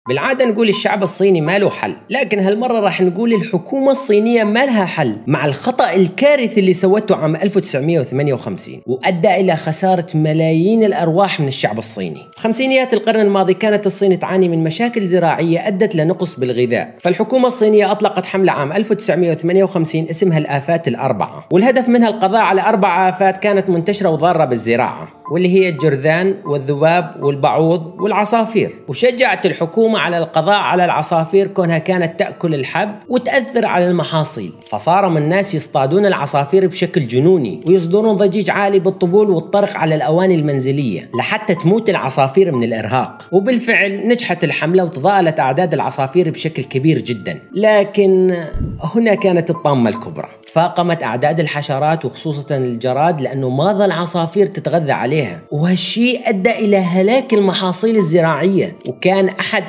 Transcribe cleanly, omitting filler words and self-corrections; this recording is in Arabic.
بالعادة نقول الشعب الصيني ما له حل، لكن هالمرة راح نقول الحكومة الصينية ما لها حل مع الخطأ الكارثي اللي سوته عام 1958 وأدى إلى خسارة ملايين الأرواح من الشعب الصيني. في خمسينيات القرن الماضي كانت الصين تعاني من مشاكل زراعية أدت لنقص بالغذاء، فالحكومة الصينية أطلقت حملة عام 1958 اسمها الآفات الأربعة، والهدف منها القضاء على 4 آفات كانت منتشرة وضارة بالزراعة، واللي هي الجرذان والذباب والبعوض والعصافير. وشجعت الحكومة على القضاء على العصافير كونها كانت تأكل الحب وتأثر على المحاصيل، فصار من الناس يصطادون العصافير بشكل جنوني ويصدرون ضجيج عالي بالطبول والطرق على الأواني المنزلية لحتى تموت العصافير من الإرهاق. وبالفعل نجحت الحملة وتضاءلت أعداد العصافير بشكل كبير جدا، لكن هنا كانت الطامة الكبرى. تفاقمت أعداد الحشرات وخصوصا الجراد لأنه ما ظل عصافير تتغذى عليها، وهالشيء أدى إلى هلاك المحاصيل الزراعية، وكان أحد